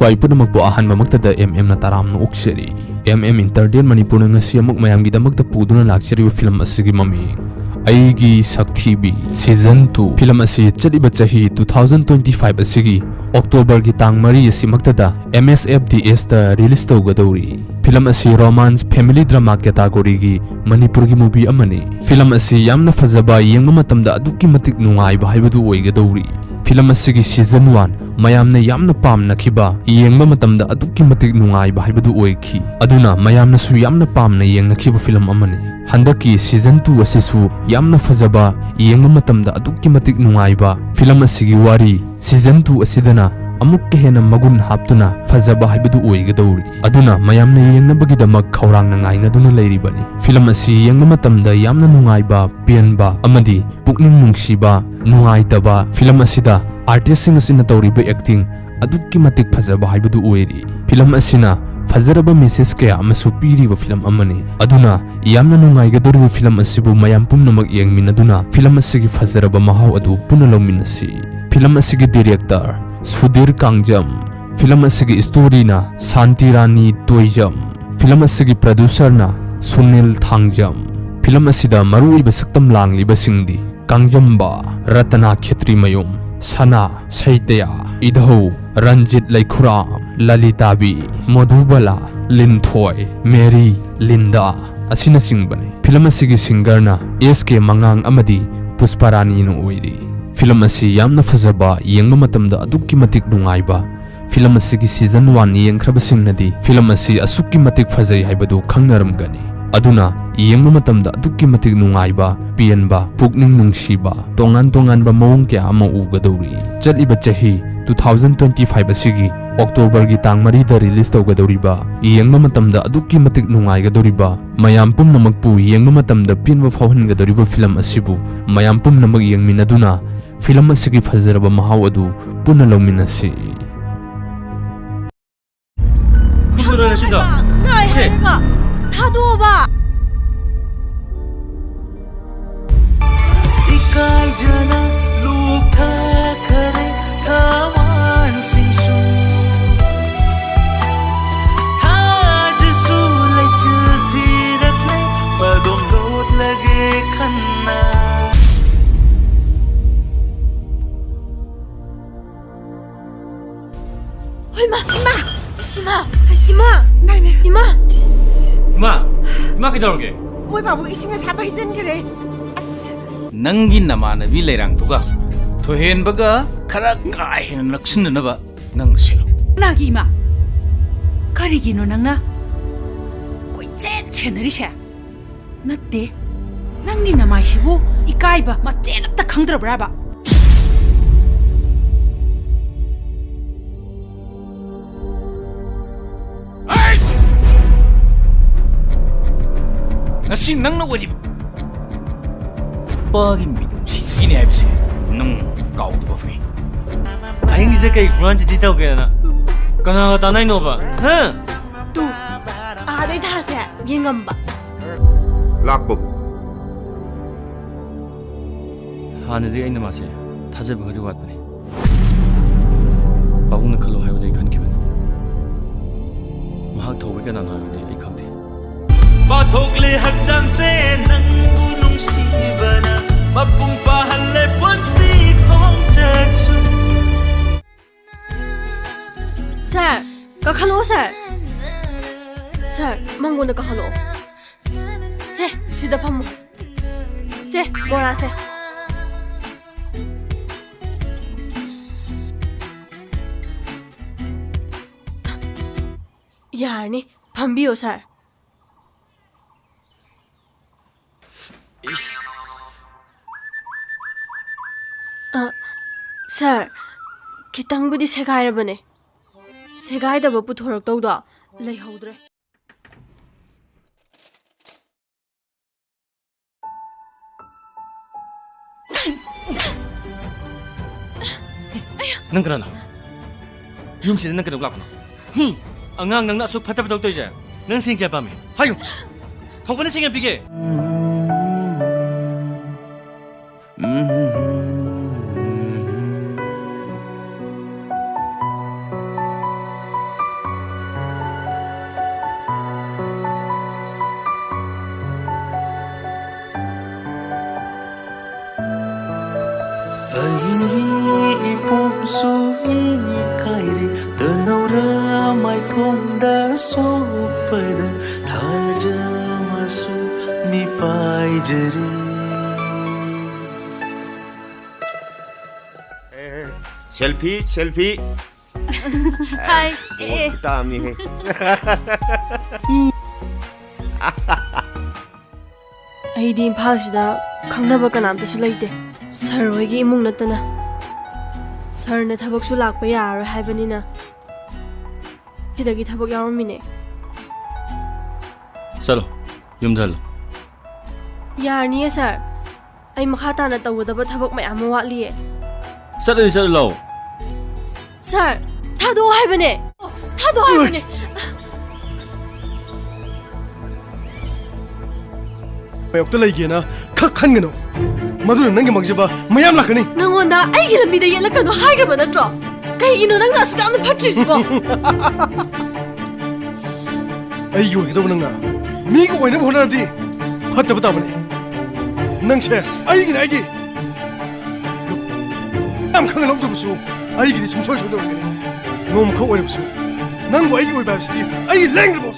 Swai Punamakpo Ahan Mamakta MM na taram no ukseri. Entertain Manipur ngasi amuk mayamgi damakta puduna lakchari film asigi mami. Eigi Sakthibi Season 2 film asi chaliba chahi 2025 asigi October gi tang mari asi maktada MSFDS ta release tawgadori. Film asi romance family drama category gi Manipur gi movie amani. Film asi yamna fazaba yengma matamda aduki matik nungaiba haibadu oigadori. Film asigi season 1 mayamna yamna pamna khiba yengba matamda aduki matik nungaiba haibadu oiki. Aduna mayamna su yamna pamna yengna khiba film amani. Handaki season 2 asisu yamna fazaba yengba matamda aduki matik nungaiba film asigi wari season 2 asidana amuk hena magun haptuna fazaba haibadu oigadori. Aduna mayamna yengnabagi damak khawrangna ngaina duna leiribani. Film asi yengba matamda yamna nungaiba penba amadi pukning nungsiba nungaitaba film asida artist sing asina tawriba acting aduki matik fazaba haibadu oiri. Film asina Fazaraba message kaya amasu piriba film amani. Aduna yamna nungaigadorbu film asibu mayam pumnamak yengminaduna film asigi fazaraba mahaw adu punalawminasi. Film asigi director Sudir Kangjam. Film asigi story na Santi Rani Toijam. Film asigi producer na Sunil Thangjam. Film asida maruiba saktam langliba singdi Kangjamba Ratana Khetri Mayum Sana Saitya Idho Ranjit Laikhuram Lalitabi Madhubala Linthoi Mary Linda asina singbani. Film asigi singer na SK Mangang amadi Pusparani no oiri. Film asi yamna fazaba yengma matamda aduki matik nungaiba. Film asigi season 1 yengkraba singnadi film asi asuki matik fazai haibadu khangnaramgani. Aduna yengma matamda aduki matik nungaiba pianba pukning nungsiba tongan ba mawong kya ama ugadori. Chaliba chahi 2025 asigi October gi tang mari da release tawgadoriba yengma matamda aduki matik nungaigadoriba mayam pumnamakpu yengma matamda pinwa fawhangadoriba film asibu mayam pumnamak yengminaduna film asigi fazaraba mahaw adu punalawminasi. Nai hairga thadoba ikai jana lukha khare thawan singsu thajisu lai chilthi rakle padom dot lage khanna. Oi ma Ima kidorge. Moi babu isinga saba hijan kare. As Nangi namana bi lerang tuga. Thohen baga khara kai naksinaba nang silo. Nagi ima. Karigino nangna. Koi chenari sha. Natte. Nangni namai shibu ikaiba ma chenakta khangdrabra ba. Nasi nang na wari pagi minum si ini habis nang kau tu bafi. Aing di kai front di tau ke na. Kana ta nai no ba. Ha? tu ade thase yengamba. Lakbobo. 하늘이 있는 맛에 타제 버리고 왔더니 아우는 칼로 하여도 이칸 기분 마학 더우게 나나요데 이 감디 바톡레 학장세 낭부 농시바나 마풍 파할레 본시 공작수 Sir, kakhalo sir. Sir, mangona kakhalo. Se, sida phamu. Se, bora se. Yarni, phambiyo sir. Sir, khitangudi segairabane. Segaidaba puthoraktawda leihodre. nang kana yum si nang kana lakno angang nang na suk phatab dok toy ja nang sing kya pami hayu thongpane sing bige Ahingi ipomsu kaire Tenaura Matungda sopada Twjabani mipai jari selfie Hi. kita amni hai ꯑꯩꯗꯤ ꯏꯝꯐꯥꯜꯁꯤꯗ ꯈꯪꯅꯕ ꯀꯅꯥꯝꯇꯁꯨ ꯂꯩꯇꯦ sir ꯍꯣꯏꯒꯤ ꯏꯃꯨꯡ ꯅꯠꯇꯅ ꯁꯔꯅ ꯊꯕꯛꯁꯨ ꯂꯥꯛꯄ ꯌꯥꯔꯔꯣꯏ ꯍꯥꯏꯕꯅꯤꯅ ꯁꯤꯗꯒꯤ ꯊꯕꯛ ꯌꯥꯎꯔꯝꯃꯤꯅꯦ चलो ꯌꯨꯝꯗ ꯍꯜꯂꯣ ꯌꯥꯔꯅꯤꯌꯦ ꯁꯔ ꯑꯩ ꯃꯈꯥ ꯇꯥꯅ ꯇꯧꯒꯗꯕ ꯊꯕꯛ ꯃꯌꯥꯝ ꯑꯃ ꯋꯥꯠꯂꯤꯌꯦ ꯆꯠꯂꯗꯤ ꯆꯠꯂꯨ ꯂꯥꯛꯑꯣ ꯁꯔ ꯊꯥꯗꯣꯛꯑꯣ ꯍꯥꯏꯕꯅꯦ ꯊꯥꯗꯣꯛꯑꯣ ꯍꯥꯏꯕꯅꯦ ꯃꯌꯣꯛꯇ ꯂꯩꯒꯦꯅ ꯈꯛ ꯈꯟꯒꯅꯨ ꯃꯗꯨꯅ ꯅꯪꯒꯤ ꯃꯥꯡꯖꯕ ꯃꯌꯥꯝ ꯂꯥꯛꯀꯅꯤ ꯅꯪꯉꯣꯟꯗ ꯑꯩꯒꯤ ꯂꯝꯕꯤꯗ ꯌꯦꯠꯂꯛꯀꯅꯣ ꯍꯥꯏꯈ꯭ꯔꯕ ꯅꯠꯇ꯭ꯔꯣ ꯀꯩꯒꯤꯅꯣ ꯅꯪꯅ ꯑꯁꯨꯛ ꯌꯥꯝꯅ ꯐꯠꯇ꯭ꯔꯤꯁꯤꯕꯣ ꯑꯩꯒꯤ ꯑꯣꯏꯒꯗꯕ ꯅꯪꯅ ꯃꯤꯒꯤ ꯑꯣꯏꯅꯕ ꯍꯣꯠꯅꯔꯗꯤ ꯐꯠꯇꯕ ꯇꯥꯕꯅꯤ ꯅꯪꯁꯦ ꯑꯩꯒꯤꯅ ꯑꯩꯒꯤ ꯌꯥꯝ ꯈꯪꯅ ꯂꯧꯗꯕꯁꯨ ꯑꯩꯒꯤꯗꯤ ꯁꯨꯡꯁꯣꯏ ꯁꯣꯏꯗꯕ ꯑꯣꯏꯒꯅꯤ ꯅꯣꯡꯃꯈꯛ ꯑꯣꯏꯔꯕꯁꯨ ꯅꯪꯕꯨ ꯑꯩꯒꯤ ꯑꯣꯏꯕ ꯍꯥꯏꯕꯁꯤꯗꯤ ꯑꯩꯒꯤ ꯂꯦꯡꯗꯕ